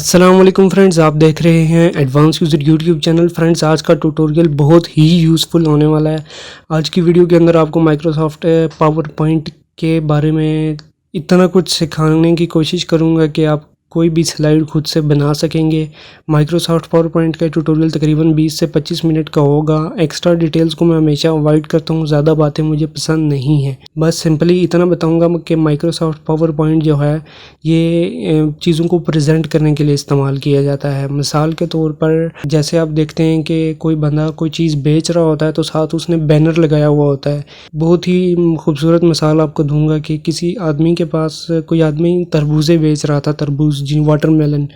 अस्सलाम वालेकुम फ्रेंड्स, आप देख रहे हैं advance user YouTube channel. Friends, आज का ट्यूटोरियल बहुत ही यूज़फुल होने वाला है। आज की वीडियो के अंदर आपको माइक्रोसॉफ्ट पावर पॉइंट के बारे में इतना कुछ सिखाने की कोशिश करूंगा कि आप कोई भी स्लाइड खुद से बना सकेंगे। माइक्रोसॉफ्ट पावर पॉइंट का ट्यूटोरियल तकरीबन 20 से 25 मिनट का होगा। एक्स्ट्रा डिटेल्स को मैं हमेशा अवॉइड करता हूँ, ज़्यादा बातें मुझे पसंद नहीं है। बस सिंपली इतना बताऊँगा कि माइक्रोसॉफ्ट पावर पॉइंट जो है ये चीज़ों को प्रेजेंट करने के लिए इस्तेमाल किया जाता है। मिसाल के तौर पर जैसे आप देखते हैं कि कोई बंदा कोई चीज़ बेच रहा होता है तो साथ उसने बैनर लगाया हुआ होता है। बहुत ही खूबसूरत मिसाल आपको दूंगा कि किसी आदमी के पास कोई आदमी तरबूजे बेच रहा था, तरबूज जी वाटरमेलन,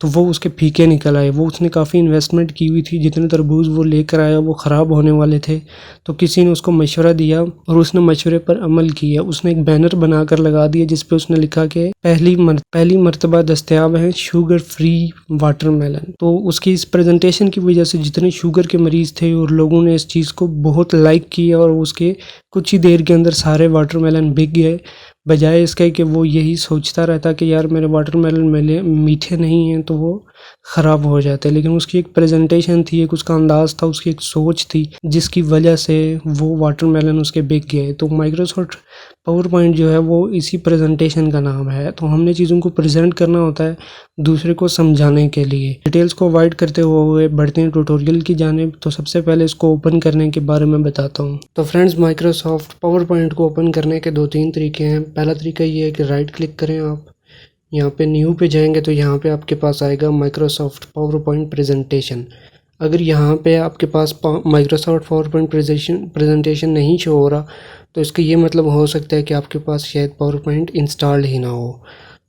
तो वो उसके फीके निकल आए। वो उसने काफ़ी इन्वेस्टमेंट की हुई थी, जितने तरबूज वो लेकर आया वो ख़राब होने वाले थे। तो किसी ने उसको मशवरा दिया और उसने मशवरे पर अमल किया। उसने एक बैनर बनाकर लगा दिया जिस पे उसने लिखा कि पहली मर्तबा दस्तयाब है शुगर फ्री वाटरमेलन। तो उसकी इस प्रेजेंटेशन की वजह से जितने शुगर के मरीज़ थे और लोगों ने इस चीज़ को बहुत लाइक किया और उसके कुछ ही देर के अंदर सारे वाटरमेलन बिक गए। बजाय इसके कि वो यही सोचता रहता कि यार मेरे वाटरमेलन मीठे नहीं हैं तो वो ख़राब हो जाते। लेकिन उसकी एक प्रेजेंटेशन थी, एक उसका अंदाज़ था, उसकी एक सोच थी, जिसकी वजह से वो वाटरमेलन उसके बिक गए। तो माइक्रोसॉफ्ट पावर पॉइंट जो है वो इसी प्रेजेंटेशन का नाम है। तो हमने चीज़ों को प्रेजेंट करना होता है दूसरे को समझाने के लिए। डिटेल्स को अवॉइड करते हुए बढ़ते हैं ट्यूटोरियल की जानिब। तो सबसे पहले इसको ओपन करने के बारे में बताता हूँ। तो फ्रेंड्स, माइक्रोसॉफ्ट पावर पॉइंट को ओपन करने के 2-3 तरीके हैं। पहला तरीका ये है कि राइट क्लिक करें, आप यहाँ पे न्यू पे जाएंगे तो यहाँ पे आपके पास आएगा माइक्रोसॉफ्ट पावर पॉइंट प्रेजेंटेशन। अगर यहाँ पे आपके पास माइक्रोसॉफ्ट पावर पॉइंट प्रेजेंटेशन नहीं शो हो रहा तो इसका ये मतलब हो सकता है कि आपके पास शायद पावर पॉइंट इंस्टॉल्ड ही ना हो,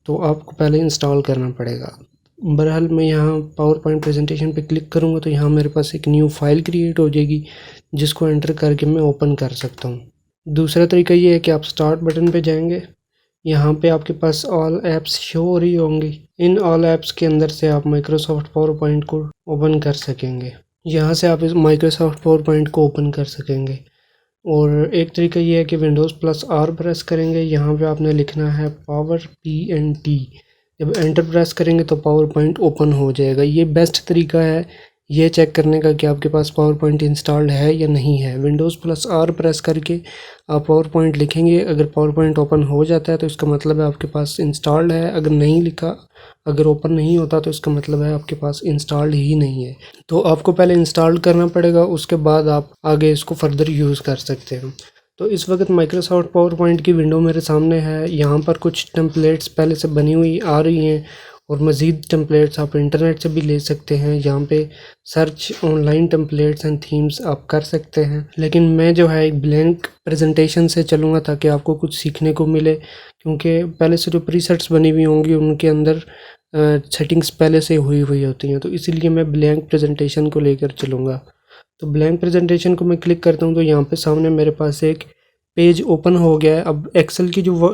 तो आपको पहले इंस्टॉल करना पड़ेगा। बहरहाल मैं यहाँ पावर पॉइंट प्रेजेंटेशन पे क्लिक करूँगा तो यहाँ मेरे पास एक न्यू फाइल क्रिएट हो जाएगी जिसको एंटर करके मैं ओपन कर सकता हूँ। दूसरा तरीका ये है कि आप स्टार्ट बटन पे जाएंगे, यहाँ पे आपके पास ऑल ऐप्स शो हो रही होंगी। इन ऑल ऐप्स के अंदर से आप माइक्रोसॉफ्ट पावर पॉइंट को ओपन कर सकेंगे। यहाँ से आप इस माइक्रोसॉफ्ट पावर पॉइंट को ओपन कर सकेंगे। और एक तरीका ये है कि विंडोज़ प्लस आर प्रेस करेंगे, यहाँ पे आपने लिखना है पावर PNT। जब एंटर प्रेस करेंगे तो पावर पॉइंट ओपन हो जाएगा। ये बेस्ट तरीका है ये चेक करने का कि आपके पास पावर पॉइंट इंस्टॉल्ड है या नहीं है। विंडोज़ प्लस आर प्रेस करके आप पावर पॉइंट लिखेंगे, अगर पावर पॉइंट ओपन हो जाता है तो इसका मतलब है आपके पास इंस्टॉल्ड है। अगर नहीं लिखा, अगर ओपन नहीं होता तो इसका मतलब है आपके पास इंस्टॉल्ड ही नहीं है। तो आपको पहले इंस्टॉल करना पड़ेगा, उसके बाद आप आगे इसको फर्दर यूज़ कर सकते हैं। तो इस वक्त माइक्रोसॉफ्ट पावर पॉइंट की विंडो मेरे सामने है। यहाँ पर कुछ टेम्पलेट्स पहले से बनी हुई आ रही हैं और मज़ीद टेम्पलेट्स आप इंटरनेट से भी ले सकते हैं। यहाँ पे search online templates and themes आप कर सकते हैं। लेकिन मैं जो है एक ब्लैंक प्रेजेंटेशन से चलूँगा ताकि आपको कुछ सीखने को मिले, क्योंकि पहले से जो प्रीसेट्स बनी हुई होंगी उनके अंदर सेटिंग्स पहले से हुई होती हैं, तो इसीलिए मैं ब्लैंक प्रेजेंटेशन को लेकर चलूँगा। तो ब्लैंक प्रेजेंटेशन को मैं क्लिक करता हूँ तो यहाँ पे सामने मेरे पास एक पेज ओपन हो गया है। अब एक्सेल की जो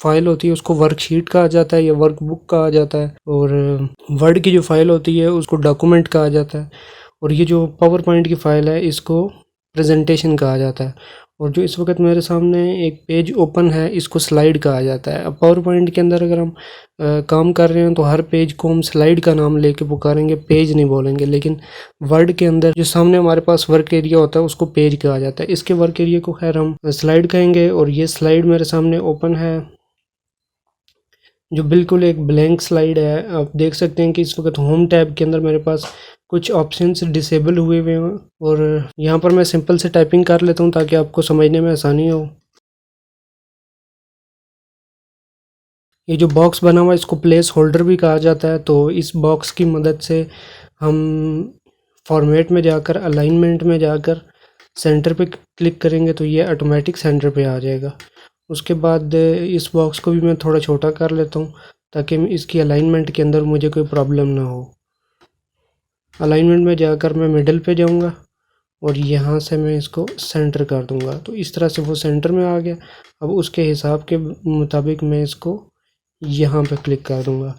फाइल होती है उसको वर्कशीट कहा जाता है या वर्कबुक कहा जाता है, और वर्ड की जो फाइल होती है उसको डॉक्यूमेंट कहा जाता है, और ये जो पावर पॉइंट की फ़ाइल है इसको प्रेजेंटेशन कहा जाता है। और जो इस वक्त मेरे सामने एक पेज ओपन है इसको स्लाइड कहा जाता है। अब पावर पॉइंट के अंदर अगर हम काम कर रहे हैं तो हर पेज को हम स्लाइड का नाम लेके पुकारेंगे, पेज नहीं बोलेंगे। लेकिन वर्ड के अंदर जो सामने हमारे पास वर्क एरिया होता है उसको पेज कहा जाता है। इसके वर्क एरिया को खैर हम स्लाइड कहेंगे। और ये स्लाइड मेरे सामने ओपन है जो बिल्कुल एक ब्लैंक स्लाइड है। आप देख सकते हैं कि इस वक्त होम टैब के अंदर मेरे पास कुछ ऑप्शंस डिसेबल हुए हैं, और यहाँ पर मैं सिंपल से टाइपिंग कर लेता हूँ ताकि आपको समझने में आसानी हो। ये जो बॉक्स बना हुआ है इसको प्लेस होल्डर भी कहा जाता है। तो इस बॉक्स की मदद से हम फॉर्मेट में जाकर, अलाइनमेंट में जाकर सेंटर पे क्लिक करेंगे तो ये ऑटोमेटिक सेंटर पे आ जाएगा। उसके बाद इस बॉक्स को भी मैं थोड़ा छोटा कर लेता हूँ ताकि इसकी अलाइनमेंट के अंदर मुझे कोई प्रॉब्लम ना हो। अलाइनमेंट में जाकर मैं मिडल पे जाऊँगा और यहाँ से मैं इसको सेंटर कर दूँगा। तो इस तरह से वो सेंटर में आ गया। अब उसके हिसाब के मुताबिक मैं इसको यहाँ पे क्लिक कर दूँगा।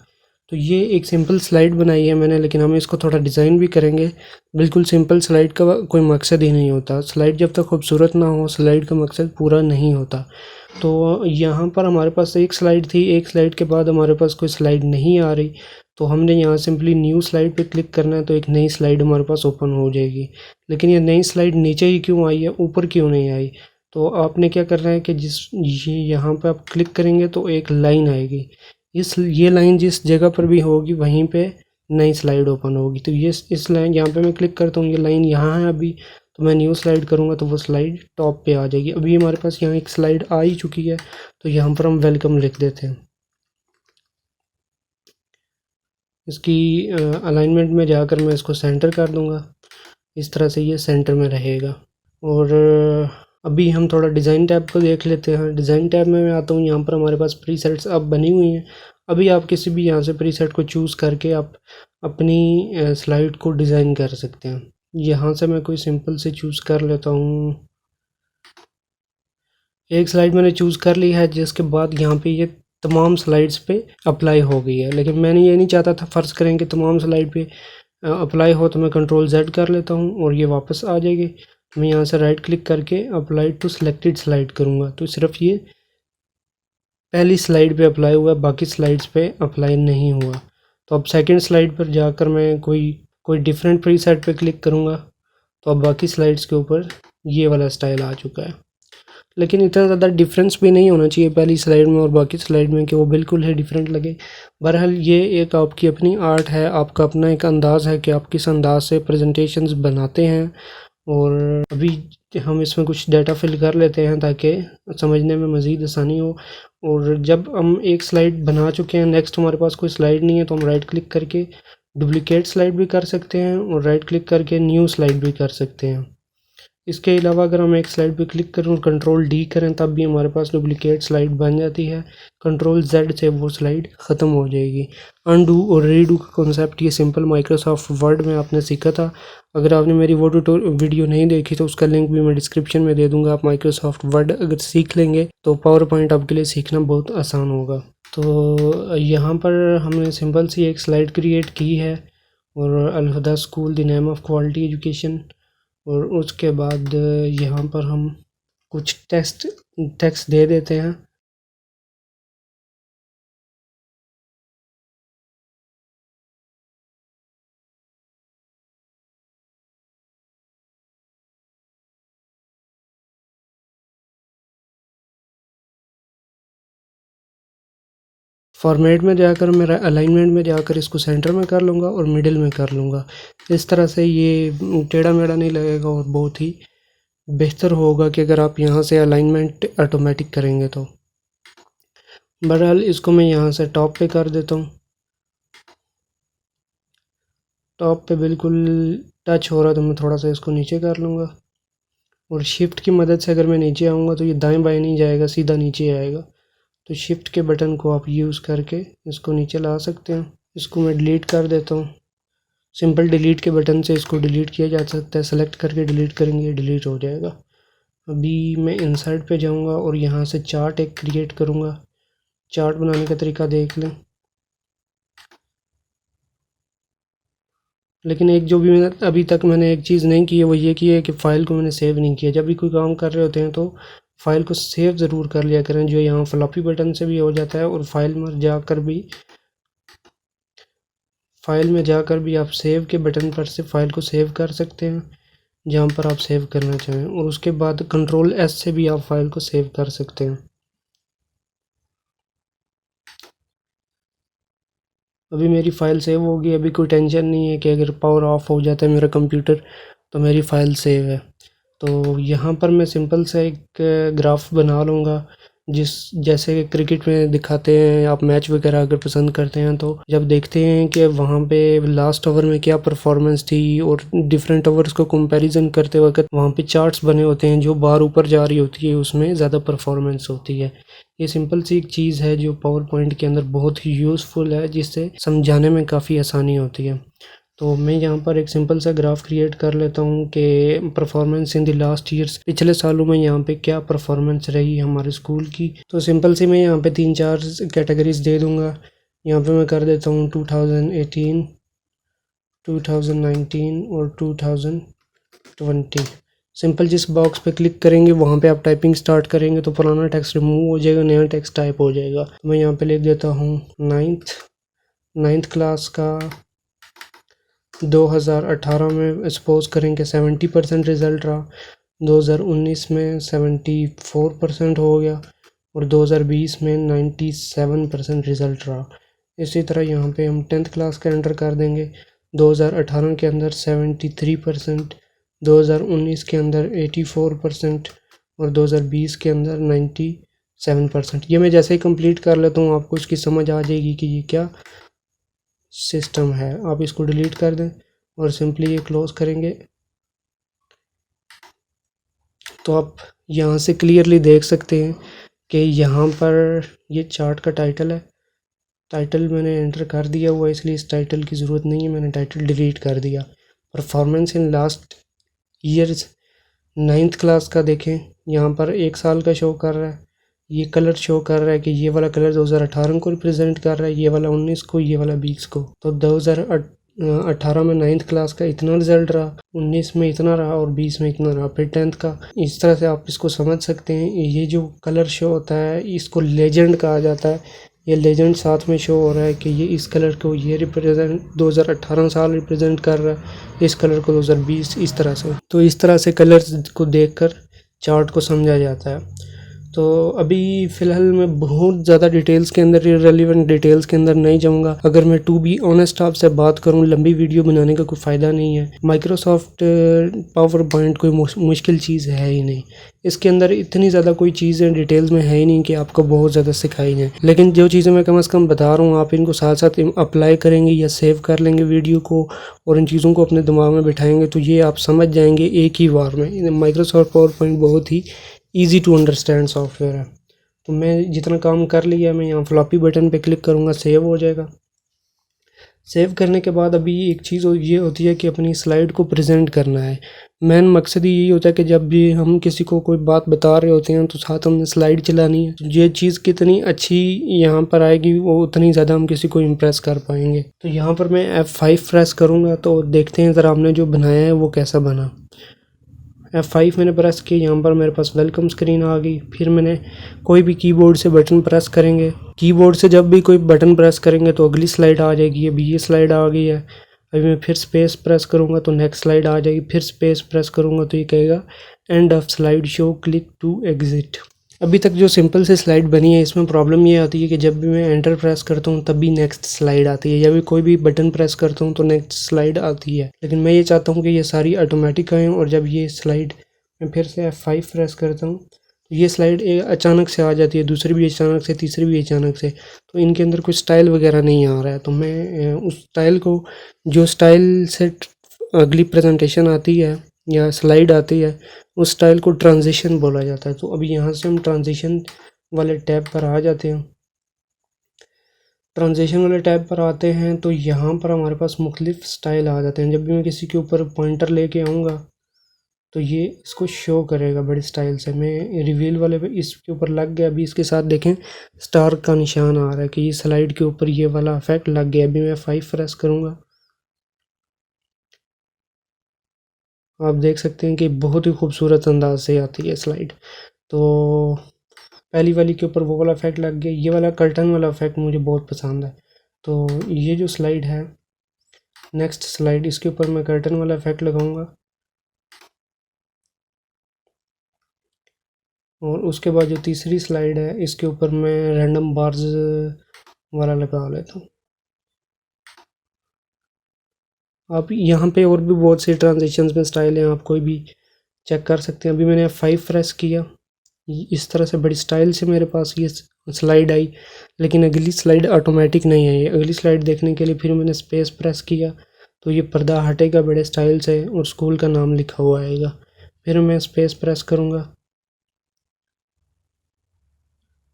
तो ये एक सिंपल स्लाइड बनाई है मैंने, लेकिन हम इसको थोड़ा डिज़ाइन भी करेंगे। बिल्कुल सिंपल स्लाइड का कोई मकसद ही नहीं होता। स्लाइड जब तक खूबसूरत ना हो स्लाइड का मकसद पूरा नहीं होता। तो यहाँ पर हमारे पास एक स्लाइड थी, एक स्लाइड के बाद हमारे पास कोई स्लाइड नहीं आ रही। तो हमने यहाँ सिंपली न्यू स्लाइड पे क्लिक करना है, तो एक नई स्लाइड हमारे पास ओपन हो जाएगी। लेकिन ये नई स्लाइड नीचे ही क्यों आई है, ऊपर क्यों नहीं आई? तो आपने क्या करना है कि ये यहाँ पे आप क्लिक करेंगे तो एक लाइन आएगी, ये लाइन जिस जगह पर भी होगी वहीं पे नई स्लाइड ओपन होगी। तो ये इस लाइन यहाँ पे मैं क्लिक करता हूँ, ये लाइन यहाँ है अभी, तो मैं न्यू स्लाइड करूँगा तो वो स्लाइड टॉप पे आ जाएगी। अभी हमारे पास यहाँ एक स्लाइड आ ही चुकी है, तो यहाँ पर हम वेलकम लिख देते हैं। इसकी अलाइनमेंट में जाकर मैं इसको सेंटर कर दूँगा, इस तरह से ये सेंटर में रहेगा। और अभी हम थोड़ा डिज़ाइन टैब को देख लेते हैं। डिज़ाइन टैब में मैं आता हूँ, यहाँ पर हमारे पास प्रीसेट्स अब बनी हुई हैं। अभी आप किसी भी यहाँ से प्रीसेट को चूज़ करके आप अपनी स्लाइड को डिज़ाइन कर सकते हैं। यहाँ से मैं कोई सिंपल से चूज़ कर लेता हूँ। एक स्लाइड मैंने चूज़ कर ली है, जिसके बाद यहाँ पे ये तमाम स्लाइड्स पे अप्लाई हो गई है। लेकिन मैंने ये नहीं चाहता था, फ़र्ज़ करें कि तमाम स्लाइड पे अप्लाई हो, तो मैं कंट्रोल Z कर लेता हूँ और ये वापस आ जाएगी। मैं यहाँ से राइट क्लिक करके अप्लाई टू सिलेक्टेड स्लाइड करूँगा, तो सिर्फ ये पहली स्लाइड पे अप्लाई हुआ, बाकी स्लाइड्स पे अप्लाई नहीं हुआ। तो अब सेकंड स्लाइड पर जाकर मैं कोई डिफरेंट प्रीसेट पे क्लिक करूँगा, तो अब बाकी स्लाइड्स के ऊपर ये वाला स्टाइल आ चुका है। लेकिन इतना ज़्यादा डिफरेंस भी नहीं होना चाहिए पहली स्लाइड में और बाकी स्लाइड में कि वो बिल्कुल ही डिफरेंट लगे। बहरहाल ये एक आपकी अपनी आर्ट है, आपका अपना एक अंदाज़ है कि आप किस अंदाज से प्रेजेंटेशंस बनाते हैं। और अभी हम इसमें कुछ डाटा फिल कर लेते हैं ताकि समझने में मज़ीद आसानी हो। और जब हम एक स्लाइड बना चुके हैं, नेक्स्ट हमारे पास कोई स्लाइड नहीं है, तो हम राइट क्लिक करके डुप्लिकेट स्लाइड भी कर सकते हैं और राइट क्लिक करके न्यू स्लाइड भी कर सकते हैं। इसके अलावा अगर हम एक स्लाइड पे क्लिक करें और कंट्रोल D करें, तब भी हमारे पास डुप्लिकेट स्लाइड बन जाती है। कंट्रोल Z से वो स्लाइड ख़त्म हो जाएगी। अनडू और रीडू का कॉन्सेप्ट ये सिंपल माइक्रोसॉफ्ट वर्ड में आपने सीखा था। अगर आपने मेरी वो वीडियो नहीं देखी तो उसका लिंक भी मैं डिस्क्रिप्शन में दे दूँगा। आप माइक्रोसॉफ्ट वर्ड अगर सीख लेंगे तो पावर पॉइंट आपके लिए सीखना बहुत आसान होगा। तो यहाँ पर हमने सिंपल सी एक स्लाइड क्रिएट की है, और Al Huda school the name of quality education. और उसके बाद यहाँ पर हम कुछ टेक्स्ट दे देते हैं। फॉर्मेट में जाकर मेरा अलाइनमेंट में जाकर इसको सेंटर में कर लूँगा और मिडिल में कर लूँगा। इस तरह से ये टेढ़ा मेढ़ा नहीं लगेगा और बहुत ही बेहतर होगा कि अगर आप यहाँ से अलाइनमेंट ऑटोमेटिक करेंगे तो। बहरहाल इसको मैं यहाँ से टॉप पे कर देता हूँ। टॉप पे बिल्कुल टच हो रहा है तो मैं थोड़ा सा इसको नीचे कर लूँगा, और शिफ्ट की मदद से अगर मैं नीचे आऊँगा तो ये दाएं बाएं नहीं जाएगा, सीधा नीचे आएगा। तो शिफ्ट के बटन को आप यूज़ करके इसको नीचे ला सकते हैं। इसको मैं डिलीट कर देता हूँ। सिंपल डिलीट के बटन से इसको डिलीट किया जा सकता है। सेलेक्ट करके डिलीट करेंगे, डिलीट हो जाएगा। अभी मैं इंसर्ट पे जाऊँगा और यहाँ से चार्ट एक क्रिएट करूँगा। चार्ट बनाने का तरीका देख लें। लेकिन एक जो भी मैंने अभी तक मैंने एक चीज़ नहीं की है, वो ये की है कि फ़ाइल को मैंने सेव नहीं किया। जब भी कोई काम कर रहे होते हैं तो फ़ाइल को सेव ज़रूर कर लिया करें, जो यहाँ फ्लॉपी बटन से भी हो जाता है, और फाइल में जाकर भी आप सेव के बटन पर से फ़ाइल को सेव कर सकते हैं जहाँ पर आप सेव करना चाहें। और उसके बाद कंट्रोल S से भी आप फाइल को सेव कर सकते हैं। अभी मेरी फ़ाइल सेव होगी। अभी कोई टेंशन नहीं है कि अगर पावर ऑफ हो जाता है मेरा कंप्यूटर तो मेरी फ़ाइल सेव है। तो यहाँ पर मैं सिंपल सा एक ग्राफ बना लूँगा, जैसे क्रिकेट में दिखाते हैं। आप मैच वगैरह अगर पसंद करते हैं तो जब देखते हैं कि वहाँ पे लास्ट ओवर में क्या परफॉर्मेंस थी, और डिफरेंट ओवर्स को कंपैरिजन करते वक्त वहाँ पे चार्ट्स बने होते हैं, जो बार ऊपर जा रही होती है उसमें ज़्यादा परफॉर्मेंस होती है। ये सिंपल सी एक चीज़ है जो पावर पॉइंट के अंदर बहुत ही यूज़फुल है, जिससे समझाने में काफ़ी आसानी होती है। तो मैं यहाँ पर एक सिंपल सा ग्राफ क्रिएट कर लेता हूँ कि performance in the last years, पिछले सालों में यहाँ पे क्या परफॉर्मेंस रही हमारे स्कूल की। तो सिंपल सी मैं यहाँ पे 3-4 कैटेगरीज दे दूँगा। यहाँ पे मैं कर देता हूँ 2018, 2019 और 2020। सिंपल जिस बॉक्स पे क्लिक करेंगे वहाँ पे आप टाइपिंग स्टार्ट करेंगे तो पुराना टेक्स्ट रिमूव हो जाएगा, नया टेक्स्ट टाइप हो जाएगा। तो मैं यहाँ पे लिख देता हूँ 9th नाइन्थ क्लास का 2018 में सपोज करें कि 70% रिज़ल्ट रहा, 2019 में 74% हो गया और 2020 में 97% रिज़ल्ट रहा। इसी तरह यहाँ पे हम 10th क्लास का एंटर कर देंगे। 2018 के अंदर 73%, 2019 के अंदर 84% और 2020 के अंदर 97%। ये मैं जैसे ही कंप्लीट कर लेता हूँ आपको इसकी समझ आ जाएगी कि ये क्या सिस्टम है। आप इसको डिलीट कर दें और सिंपली ये क्लोज करेंगे तो आप यहाँ से क्लियरली देख सकते हैं कि यहाँ पर ये चार्ट का टाइटल है। टाइटल मैंने एंटर कर दिया हुआ है, इसलिए इस टाइटल की ज़रूरत नहीं है, मैंने टाइटल डिलीट कर दिया। Performance in last years 9th class का देखें, यहाँ पर 1 साल का शो कर रहा है। ये कलर शो कर रहा है कि ये वाला कलर 2018 को रिप्रेजेंट कर रहा है, ये वाला 19 को, ये वाला 20 को। तो 2018 में 9th क्लास का इतना रिजल्ट रहा, 19 में इतना रहा और 20 में इतना रहा, फिर 10th का। इस तरह से आप इसको समझ सकते हैं। ये जो कलर शो होता है इसको लेजेंड कहा जाता है। ये लेजेंड साथ में शो हो रहा है कि ये इस कलर को ये रिप्रेजेंट 2018 साल रिप्रेजेंट कर रहा है, इस कलर को 2020, इस तरह से। तो इस तरह से कलर्स को देखकर चार्ट को समझा जाता है। तो अभी फ़िलहाल मैं बहुत ज़्यादा डिटेल्स के अंदर, रेलिवेंट डिटेल्स के अंदर नहीं जाऊँगा। अगर मैं टू बी ऑनेस्ट आपसे बात करूँ, लंबी वीडियो बनाने का कोई फ़ायदा नहीं है। माइक्रोसॉफ्ट पावर पॉइंट कोई मुश्किल चीज़ है ही नहीं। इसके अंदर इतनी ज़्यादा कोई चीज़ें डिटेल्स में है ही नहीं कि आपको बहुत ज़्यादा सिखाई जाए। लेकिन जो चीज़ें मैं कम से कम बता रहा हूँ, आप इनको साथ साथ अप्लाई करेंगे या सेव कर लेंगे वीडियो को और इन चीज़ों को अपने दिमाग में बिठाएंगे तो ये आप समझ जाएंगे एक ही बार में। माइक्रोसॉफ्ट पावर पॉइंट बहुत ही ईजी टू अंडरस्टैंड सॉफ्टवेयर है। तो मैं जितना काम कर लिया, मैं यहाँ फ्लॉपी बटन पे क्लिक करूँगा, सेव हो जाएगा। सेव करने के बाद अभी एक चीज़ ये होती है कि अपनी स्लाइड को प्रेजेंट करना है। मेन मकसद यही होता है कि जब भी हम किसी को कोई बात बता रहे होते हैं तो साथ हमने स्लाइड चलानी है। तो ये चीज़ कितनी अच्छी यहाँ पर आएगी वो उतनी ज़्यादा हम किसी को इम्प्रेस कर पाएंगे। तो यहाँ पर मैं F5 प्रेस करूँगा तो देखते हैं ज़रा हमने जो बनाया है वो कैसा बना। F5 मैंने प्रेस किया, यहाँ पर मेरे पास वेलकम स्क्रीन आ गई। फिर मैंने कोई भी कीबोर्ड से बटन प्रेस करेंगे, कीबोर्ड से जब भी कोई बटन प्रेस करेंगे तो अगली स्लाइड आ जाएगी। अभी ये स्लाइड आ गई है। अभी मैं फिर स्पेस प्रेस करूँगा तो नेक्स्ट स्लाइड आ जाएगी। फिर स्पेस प्रेस करूँगा तो ये कहेगा end of slide show, click to exit. अभी तक जो सिंपल से स्लाइड बनी है इसमें प्रॉब्लम ये आती है कि जब भी मैं एंटर प्रेस करता हूँ तब भी नेक्स्ट स्लाइड आती है, या भी कोई भी बटन प्रेस करता हूँ तो नेक्स्ट स्लाइड आती है। लेकिन मैं ये चाहता हूँ कि ये सारी ऑटोमेटिक आएँ और जब ये स्लाइड मैं फिर से F5 प्रेस करता हूँ तो ये स्लाइड अचानक से आ जाती है, दूसरी भी अचानक से, तीसरी भी अचानक से। तो इनके अंदर कोई स्टाइल वगैरह नहीं आ रहा है। तो मैं उस स्टाइल को, जो स्टाइल से अगली प्रेजेंटेशन आती है या स्लाइड आती है, उस स्टाइल को ट्रांजिशन बोला जाता है। तो अभी यहाँ से हम ट्रांजिशन वाले टैब पर आ जाते हैं। ट्रांजिशन वाले टैब पर आते हैं तो यहाँ पर हमारे पास मुख्तलिफ स्टाइल आ जाते हैं। जब भी मैं किसी के ऊपर पॉइंटर लेके आऊँगा तो ये इसको शो करेगा बड़े स्टाइल से। मैं रिवील वाले पे इसके ऊपर लग गया। अभी इसके साथ देखें स्टार का निशान आ रहा है कि ये स्लाइड के ऊपर ये वाला इफेक्ट लग गया। अभी मैं 5 प्रेस करूँगा, आप देख सकते हैं कि बहुत ही खूबसूरत अंदाज से आती है स्लाइड। तो पहली वाली के ऊपर वो वाला इफेक्ट लग गया। ये वाला कर्टन वाला इफेक्ट मुझे बहुत पसंद है। तो ये जो स्लाइड है, नेक्स्ट स्लाइड, इसके ऊपर मैं कर्टन वाला इफेक्ट लगाऊंगा और उसके बाद जो तीसरी स्लाइड है इसके ऊपर मैं रैंडम बार्स वाला लगा लेता हूँ। आप यहाँ पे और भी बहुत से ट्रांजिशंस में स्टाइल हैं, आप कोई भी चेक कर सकते हैं। अभी मैंने F5 प्रेस किया, इस तरह से बड़ी स्टाइल से मेरे पास ये स्लाइड आई, लेकिन अगली स्लाइड ऑटोमेटिक नहीं आई। अगली स्लाइड देखने के लिए फिर मैंने स्पेस प्रेस किया तो ये पर्दा हटेगा बड़े स्टाइल से और स्कूल का नाम लिखा हुआ आएगा। फिर मैं स्पेस प्रेस करूँगा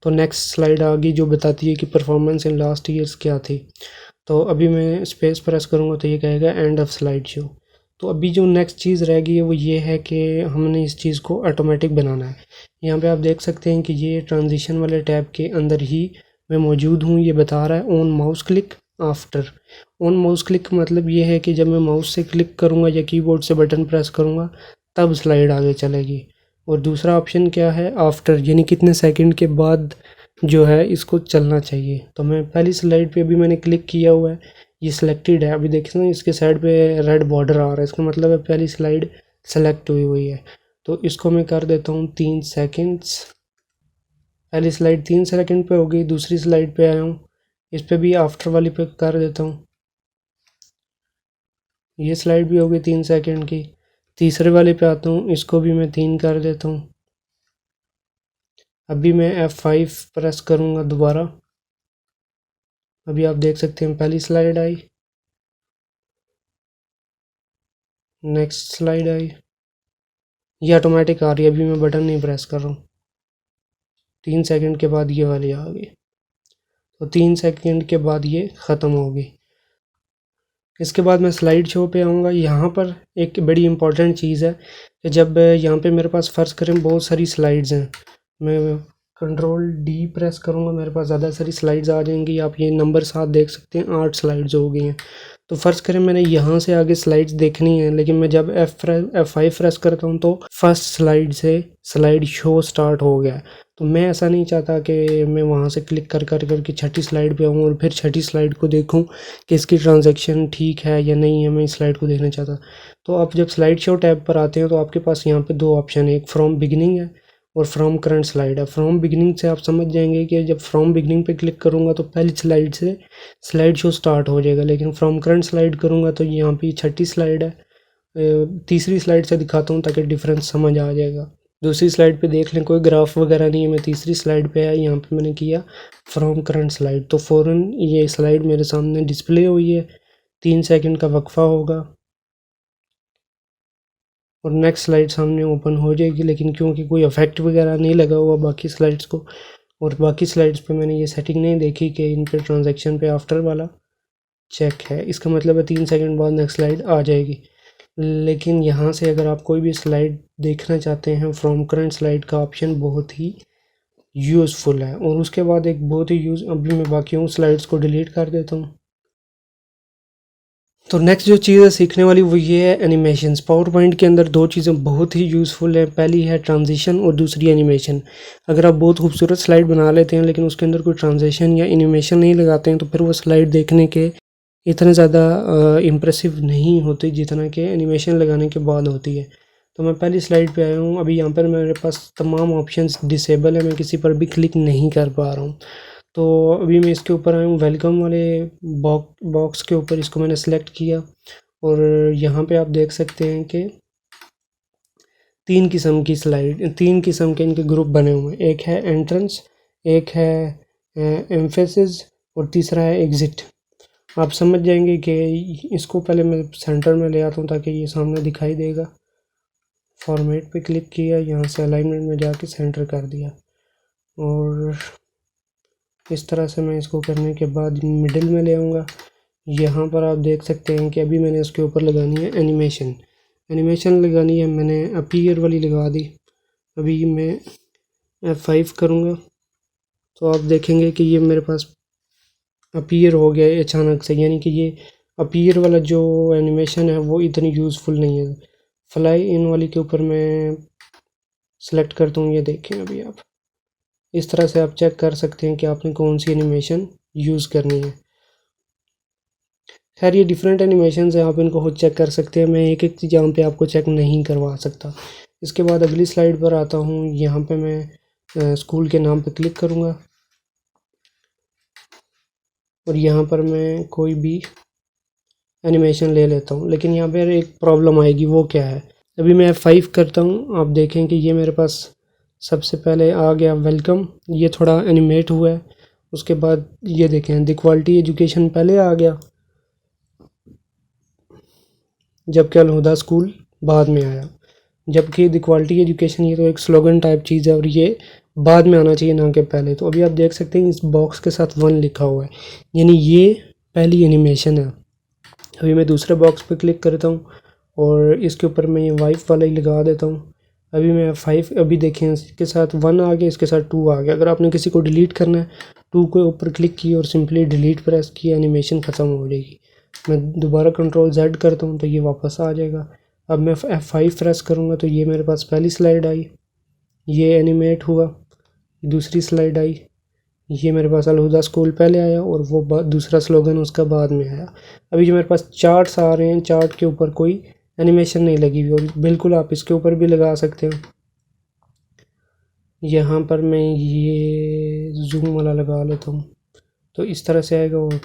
तो नेक्स्ट स्लाइड आ गई जो बताती है कि परफॉर्मेंस इन लास्ट ईयर्स क्या थी। तो अभी मैं स्पेस प्रेस करूँगा तो ये कहेगा एंड ऑफ स्लाइड शो। तो अभी जो नेक्स्ट चीज़ रह गई है वो ये है कि हमने इस चीज़ को ऑटोमेटिक बनाना है। यहाँ पे आप देख सकते हैं कि ये ट्रांजिशन वाले टैब के अंदर ही मैं मौजूद हूँ। ये बता रहा है on mouse click after. On mouse click मतलब ये है कि जब मैं माउस से क्लिक करूँगा या कीबोर्ड से बटन प्रेस करूँगा तब स्लाइड आगे चलेगी। और दूसरा ऑप्शन क्या है, आफ्टर, यानी कितने सेकंड के बाद जो है इसको चलना चाहिए। तो मैं पहली स्लाइड पे अभी मैंने क्लिक किया हुआ है, ये सिलेक्टेड है। अभी देखिए ना इसके साइड पे रेड बॉर्डर आ रहा है, इसका मतलब है पहली स्लाइड सेलेक्ट हुई हुई है। तो इसको मैं कर देता हूँ 3 सेकंड्स। पहली स्लाइड 3 सेकंड पे हो गई। दूसरी स्लाइड पे आया हूँ, इस पे भी आफ्टर वाली पे कर देता हूँ, ये स्लाइड भी हो गई 3 सेकंड की। तीसरे वाले पे आता हूँ, इसको भी मैं 3 कर देता हूँ। अभी मैं F5 प्रेस करूँगा दोबारा। अभी आप देख सकते हैं पहली slide I, next slide I, ये ऑटोमेटिक आ रही है। अभी मैं बटन नहीं प्रेस कर रहा हूँ। 3 सेकंड के बाद ये वाली आ गई, तो 3 सेकंड के बाद ये ख़त्म हो गई। इसके बाद मैं स्लाइड शो पे आऊँगा। यहाँ पर एक बड़ी इंपॉर्टेंट चीज़ है कि जब यहाँ पे मेरे पास फ़र्ज़ करें बहुत सारी स्लाइड्स हैं, मैं कंट्रोल D प्रेस करूँगा, मेरे पास ज़्यादा सारी स्लाइड्स आ जाएंगी। आप ये नंबर 7 देख सकते हैं, 8 स्लाइड्स हो गई हैं। तो फ़र्ज़ करें मैंने यहाँ से आगे स्लाइड्स देखनी है, लेकिन मैं जब F5 प्रेस करता हूँ तो फर्स्ट स्लाइड से स्लाइड शो स्टार्ट हो गया है। तो मैं ऐसा नहीं चाहता कि मैं वहाँ से क्लिक कर करके छठी स्लाइड पे आऊँ और फिर छठी स्लाइड को देखूँ कि इसकी ट्रांजैक्शन ठीक है या नहीं है। मैं इस स्लाइड को देखना चाहता। तो आप जब स्लाइड शो टैब पर आते हैं तो आपके पास यहाँ पे 2 ऑप्शन है, एक फ्रॉम बिगिनिंग है और फ्रॉम करंट स्लाइड है। फ्रॉम बिगिनिंग से आप समझ जाएंगे कि जब फ्रॉम बिगिनिंग पे क्लिक करूँगा तो पहली स्लाइड से स्लाइड शो स्टार्ट हो जाएगा, लेकिन फ्रॉम करंट स्लाइड करूँगा तो यहाँ पे छठी स्लाइड है। तीसरी स्लाइड से दिखाता हूँ ताकि डिफरेंस समझ आ जाएगा। दूसरी स्लाइड पे देख लें, कोई ग्राफ वगैरह नहीं है। मैं तीसरी स्लाइड पे है, यहाँ पे मैंने किया फ्रॉम करंट स्लाइड, तो फ़ौरन ये स्लाइड मेरे सामने डिस्प्ले हुई है। 3 सेकंड का वक्फा होगा और नेक्स्ट स्लाइड सामने ओपन हो जाएगी, लेकिन क्योंकि कोई इफेक्ट वगैरह नहीं लगा हुआ बाकी स्लाइड्स को, और बाकी स्लाइड्स पे मैंने ये सेटिंग नहीं देखी कि इन पे ट्रांजैक्शन पे आफ्टर वाला चेक है, इसका मतलब है 3 सेकंड बाद नेक्स्ट स्लाइड आ जाएगी। लेकिन यहाँ से अगर आप कोई भी स्लाइड देखना चाहते हैं, फ्रॉम करंट स्लाइड का ऑप्शन बहुत ही यूज़फुल है। और उसके बाद एक बहुत ही अभी मैं बाकी स्लाइड्स को डिलीट कर देता हूँ। तो नेक्स्ट जो चीज़ है सीखने वाली वो ये है एनिमेशंस। पावर पॉइंट के अंदर 2 चीज़ें बहुत ही यूज़फुल है, पहली है ट्रांजिशन और दूसरी एनिमेशन। अगर आप बहुत खूबसूरत स्लाइड बना लेते हैं लेकिन उसके अंदर कोई ट्रांजिशन या एनिमेशन नहीं लगाते हैं तो फिर वो स्लाइड देखने के इतने ज़्यादा इम्प्रेसिव नहीं होती जितना कि एनिमेशन लगाने के बाद होती है। तो मैं पहली स्लाइड पे आया हूँ। अभी यहाँ पर मेरे पास तमाम ऑप्शंस डिसेबल है, मैं किसी पर भी क्लिक नहीं कर पा रहा हूँ। तो अभी मैं इसके ऊपर आया हूँ, वेलकम वाले बॉक्स के ऊपर इसको मैंने सेलेक्ट किया और यहाँ पे आप देख सकते हैं कि 3 किस्म की स्लाइड, 3 किस्म के इनके ग्रुप बने हुए हैं। एक है एंट्रेंस, एक है एम्फेसिस और तीसरा है एग्ज़िट। आप समझ जाएंगे कि इसको पहले मैं सेंटर में ले आता हूँ ताकि ये सामने दिखाई देगा। फॉर्मेट पे क्लिक किया, यहाँ से अलाइनमेंट में जाके सेंटर कर दिया और इस तरह से मैं इसको करने के बाद मिडिल में ले आऊँगा। यहाँ पर आप देख सकते हैं कि अभी मैंने इसके ऊपर लगानी है एनिमेशन। एनिमेशन लगानी है, मैंने अपीयर वाली लगा दी। अभी मैं F5 करूँगा तो आप देखेंगे कि ये मेरे पास अपीयर हो गया है अचानक से, यानी कि ये अपीयर वाला जो एनिमेशन है वो इतनी यूज़फुल नहीं है। फ्लाई इन वाली के ऊपर मैं सेलेक्ट करता हूँ, ये देखें अभी आप इस तरह से आप चेक कर सकते हैं कि आपने कौन सी एनिमेशन यूज़ करनी है। खैर ये डिफरेंट एनिमेशन है, आप इनको खुद चेक कर सकते हैं, मैं एक एक चीज़ यहाँ पे आपको चेक नहीं करवा सकता। इसके बाद अगली स्लाइड पर आता हूँ। यहाँ पे मैं स्कूल के नाम पे क्लिक करूँगा और यहाँ पर मैं कोई भी एनिमेशन ले लेता हूँ, लेकिन यहाँ पर एक प्रॉब्लम आएगी, वो क्या है। अभी मैं F5 करता हूँ, आप देखें कि ये मेरे पास सबसे पहले आ गया वेलकम, ये थोड़ा एनिमेट हुआ है। उसके बाद ये देखें द क्वालिटी एजुकेशन पहले आ गया जबकि अलहुदा स्कूल बाद में आया। जबकि द क्वालिटी एजुकेशन ये तो एक स्लोगन टाइप चीज़ है और ये बाद में आना चाहिए ना कि पहले। तो अभी आप देख सकते हैं इस बॉक्स के साथ 1 लिखा हुआ है, यानी ये पहली एनिमेशन है। अभी मैं दूसरे बॉक्स पे क्लिक करता हूँ और इसके ऊपर मैं ये वाइफ वाला ही लगा देता हूँ। अभी मैं 5, अभी देखें इसके साथ 1 आ गया, इसके साथ 2 आ गया। अगर आपने किसी को डिलीट करना है 2 के ऊपर क्लिक किया और सिंपली डिलीट प्रेस किया, एनिमेशन ख़त्म हो जाएगी। मैं दोबारा कंट्रोल Z करता हूँ तो ये वापस आ जाएगा। अब मैं F5 प्रेस करूँगा तो ये मेरे पास पहली स्लाइड आई, ये एनिमेट हुआ। दूसरी स्लाइड आई, ये मेरे पास अलहुदा स्कूल पहले आया और वो दूसरा स्लोगन उसका बाद में आया। अभी जो मेरे पास चार्ट्स आ रहे हैं, चार्ट के ऊपर कोई एनिमेशन नहीं लगी हुई और बिल्कुल आप इसके ऊपर भी लगा सकते हो। यहाँ पर मैं ये जूम वाला लगा लेता हूँ तो इस तरह से आएगा। और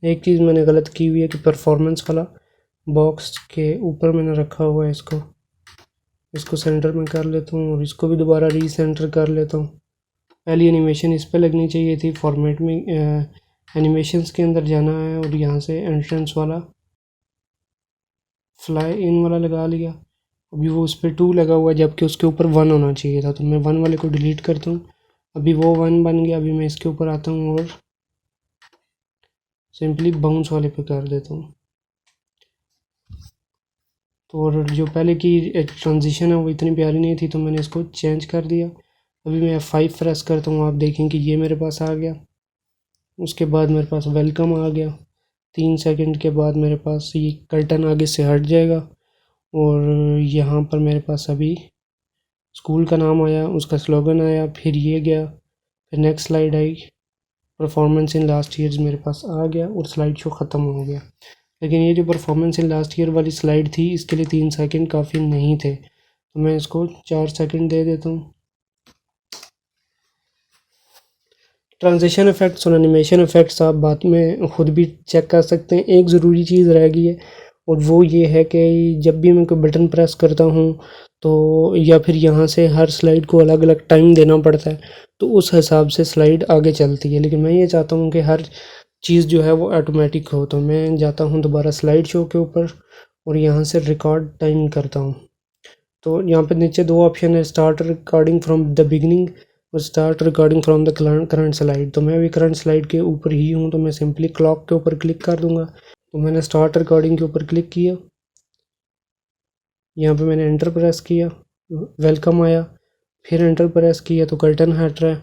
एक चीज़ मैंने गलत की हुई है कि परफॉर्मेंस वाला बॉक्स के ऊपर मैंने रखा हुआ है इसको सेंटर में कर लेता हूँ और इसको भी दोबारा रीसेंटर कर लेता हूँ। पहली एनिमेशन इस पे लगनी चाहिए थी। फॉर्मेट में एनिमेशंस के अंदर जाना है और यहाँ से एंट्रेंस वाला फ्लाई इन वाला लगा लिया। अभी वो उस पर 2 लगा हुआ है जबकि उसके ऊपर 1 होना चाहिए था, तो मैं 1 वाले को डिलीट करता हूँ। अभी वो 1 बन गया। अभी मैं इसके ऊपर आता हूँ और सिंपली बाउंस वाले पे कर देता हूँ। तो और जो पहले की ट्रांजिशन है वो इतनी प्यारी नहीं थी तो मैंने इसको चेंज कर दिया। अभी मैं F5 प्रेस करता हूँ, आप देखें कि ये मेरे पास आ गया। उसके बाद मेरे पास वेलकम आ गया। 3 सेकंड के बाद मेरे पास ये कर्टन आगे से हट जाएगा और यहाँ पर मेरे पास अभी स्कूल का नाम आया, उसका स्लोगन आया, फिर ये गया, फिर next slide I, performance in last years मेरे पास आ गया और स्लाइड शो ख़त्म हो गया। लेकिन ये जो परफॉर्मेंस इन लास्ट ईयर वाली स्लाइड थी इसके लिए 3 सेकंड काफ़ी नहीं थे, तो मैं इसको 4 सेकंड दे देता हूँ। ट्रांजिशन इफ़ेक्ट्स और एनिमेशन इफ़ेक्ट्स आप बाद में ख़ुद भी चेक कर सकते हैं। एक ज़रूरी चीज़ रह गई है और वो ये है कि जब भी मैं कोई बटन प्रेस करता हूँ तो या फिर यहाँ से हर स्लाइड को अलग अलग टाइम देना पड़ता है, तो उस हिसाब से स्लाइड आगे चलती है। लेकिन मैं ये चाहता हूँ कि हर चीज़ जो है वो ऑटोमेटिक हो, तो मैं जाता हूँ दोबारा स्लाइड शो के ऊपर और यहाँ से रिकॉर्ड टाइम करता हूँ। तो यहाँ पे नीचे 2 ऑप्शन है, start recording from the beginning और start recording from the current slide. तो मैं अभी करंट स्लाइड के ऊपर ही हूँ तो मैं सिंपली क्लॉक के ऊपर क्लिक कर दूँगा। तो मैंने स्टार्ट रिकॉर्डिंग के ऊपर क्लिक किया, यहाँ पे मैंने एंटर प्रेस किया, वेलकम आया, फिर एंटर प्रेस किया तो कर्टन हट रहा है।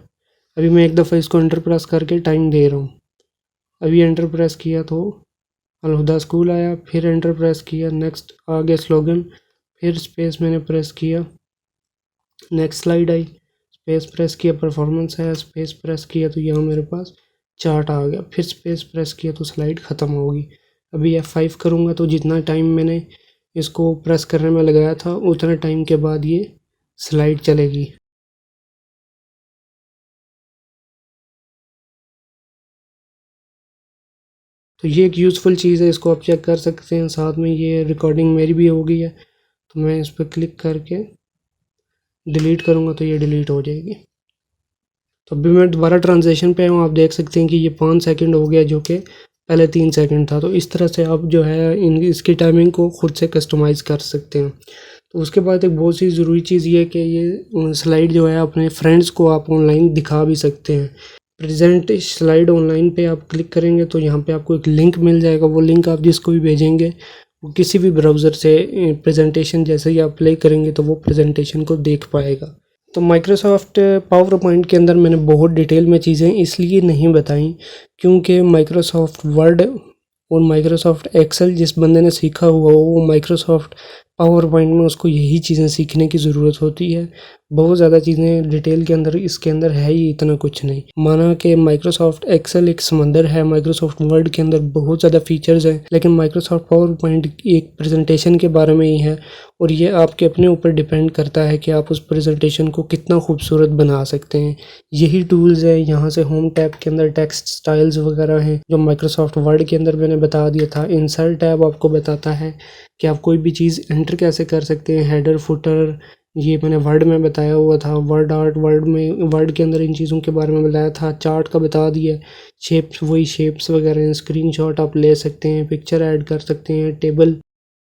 अभी मैं एक दफ़ा इसको एंटर प्रेस करके टाइम दे रहा हूँ। अभी एंटर प्रेस किया तो अलहुदा स्कूल आया, फिर एंटर प्रेस किया, नेक्स्ट आ गया स्लोगन, फिर स्पेस मैंने प्रेस किया, next slide I, space press किया, परफॉर्मेंस आया, स्पेस प्रेस किया तो यहाँ मेरे पास चार्ट आ गया, फिर स्पेस प्रेस किया तो स्लाइड ख़त्म होगी। अभी F5 करूँगा तो जितना टाइम मैंने इसको प्रेस करने में लगाया था उतने टाइम के बाद ये स्लाइड चलेगी। तो ये एक यूज़फुल चीज़ है, इसको आप चेक कर सकते हैं। साथ में ये रिकॉर्डिंग मेरी भी हो गई है तो मैं इस पर क्लिक करके डिलीट करूँगा तो ये डिलीट हो जाएगी। तो अभी मैं दोबारा ट्रांजेक्शन पे हूँ, आप देख सकते हैं कि ये 5 सेकंड हो गया जो कि पहले 3 सेकंड था। तो इस तरह से आप जो है इसकी टाइमिंग को खुद से कस्टमाइज़ कर सकते हैं। तो उसके बाद एक बहुत सी ज़रूरी चीज़ ये है कि ये स्लाइड जो है अपने फ्रेंड्स को आप ऑनलाइन दिखा भी सकते हैं। प्रेजेंट स्लाइड ऑनलाइन पे आप क्लिक करेंगे तो यहाँ पे आपको एक लिंक मिल जाएगा। वो लिंक आप जिसको भी भेजेंगे वो किसी भी ब्राउज़र से प्रेजेंटेशन जैसे ही आप प्ले करेंगे तो वो प्रेजेंटेशन को देख पाएगा। तो माइक्रोसॉफ्ट पावर पॉइंट के अंदर मैंने बहुत डिटेल में चीज़ें इसलिए नहीं बताई क्योंकि माइक्रोसॉफ्ट वर्ड और माइक्रोसॉफ्ट एक्सेल जिस बंदे ने सीखा हुआ हो वो माइक्रोसॉफ्ट पावर पॉइंट में उसको यही चीज़ें सीखने की ज़रूरत होती है। बहुत ज़्यादा चीज़ें डिटेल के अंदर इसके अंदर है ही इतना कुछ नहीं। माना कि माइक्रोसॉफ्ट एक्सेल एक समंदर है, माइक्रोसॉफ्ट वर्ड के अंदर बहुत ज़्यादा फीचर्स हैं, लेकिन माइक्रोसॉफ्ट पावर पॉइंट एक प्रेजेंटेशन के बारे में ही है और ये आपके अपने ऊपर डिपेंड करता है कि आप उस प्रेजेंटेशन को कितना खूबसूरत बना सकते हैं। यही टूल्स है। यहाँ से होम टैब के अंदर टेक्स्ट स्टाइल्स वगैरह हैं जो माइक्रोसॉफ्ट वर्ड के अंदर मैंने बता दिया था। इंसर्ट टैब आपको बताता है कि आप कोई भी चीज़ एंटर कैसे कर सकते हैं। हेडर फुटर ये मैंने वर्ड में बताया हुआ था। वर्ड आर्ट वर्ड के अंदर इन चीज़ों के बारे में बताया था। चार्ट का बता दिया। शेप्स वही शेप्स वगैरह हैं। स्क्रीनशॉट आप ले सकते हैं, पिक्चर ऐड कर सकते हैं। टेबल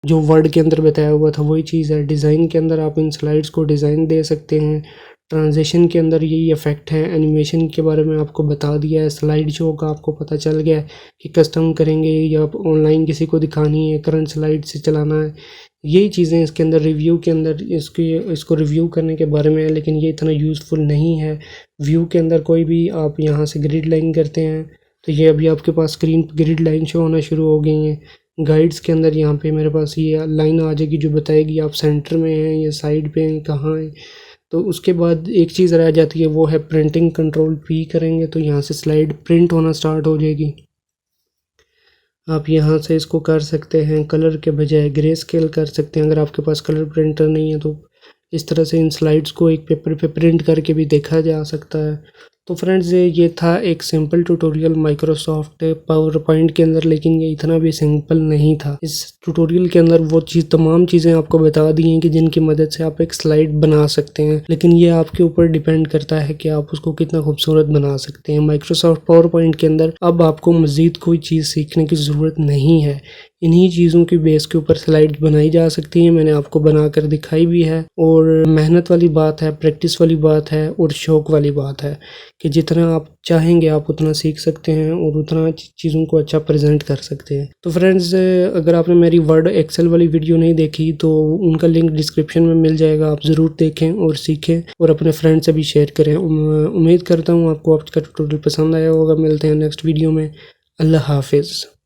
जो वर्ड के अंदर बताया हुआ था वही चीज़ है। डिज़ाइन के अंदर आप इन स्लाइड्स को डिज़ाइन दे सकते हैं। ट्रांजिशन के अंदर यही इफ़ेक्ट है। एनिमेशन के बारे में आपको बता दिया है। स्लाइड शो का आपको पता चल गया है कि कस्टम करेंगे या ऑनलाइन किसी को दिखानी है, करंट स्लाइड से चलाना है। यही चीज़ें इसके अंदर रिव्यू के अंदर इसको रिव्यू करने के बारे में है, लेकिन ये इतना यूज़फुल नहीं है। व्यू के अंदर कोई भी आप यहाँ से ग्रिड लाइन करते हैं तो ये अभी आपके पास स्क्रीन पर ग्रिड लाइन शो होना शुरू हो गई हैं। गाइड्स के अंदर यहाँ पे मेरे पास ये लाइन आ जाएगी जो बताएगी आप सेंटर में हैं या साइड पे हैं, कहाँ हैं। तो उसके बाद एक चीज़ रह जाती है, वो है प्रिंटिंग। कंट्रोल P करेंगे तो यहाँ से स्लाइड प्रिंट होना स्टार्ट हो जाएगी। आप यहाँ से इसको कर सकते हैं कलर के बजाय ग्रे स्केल कर सकते हैं। अगर आपके पास कलर प्रिंटर नहीं है तो इस तरह से इन स्लाइड्स को एक पेपर पे प्रिंट करके भी देखा जा सकता है। तो फ्रेंड्स ये था एक simple tutorial Microsoft power point के अंदर, लेकिन ये इतना भी सिंपल नहीं था। इस ट्यूटोरियल के अंदर वो तमाम चीज़ें आपको बता दी हैं कि जिनकी मदद से आप एक स्लाइड बना सकते हैं, लेकिन ये आपके ऊपर डिपेंड करता है कि आप उसको कितना खूबसूरत बना सकते हैं। माइक्रोसॉफ्ट पावर पॉइंट के अंदर अब आपको मज़ीद कोई चीज़ सीखने की ज़रूरत नहीं है। इन्हीं चीज़ों की बेस के ऊपर स्लाइड बनाई जा सकती है। मैंने आपको बनाकर दिखाई भी है, और मेहनत वाली बात है, प्रैक्टिस वाली बात है, और शौक़ वाली बात है कि जितना आप चाहेंगे आप उतना सीख सकते हैं और उतना चीज़ों को अच्छा प्रेजेंट कर सकते हैं। तो फ्रेंड्स, अगर आपने मेरी वर्ड एक्सेल वाली वीडियो नहीं देखी तो उनका लिंक डिस्क्रिप्शन में मिल जाएगा, आप ज़रूर देखें और सीखें और अपने फ्रेंड से भी शेयर करें। उम्मीद करता हूँ आपको आज का ट्यूटोरियल पसंद आया होगा। मिलते हैं नेक्स्ट वीडियो में। अल्लाह हाफिज़।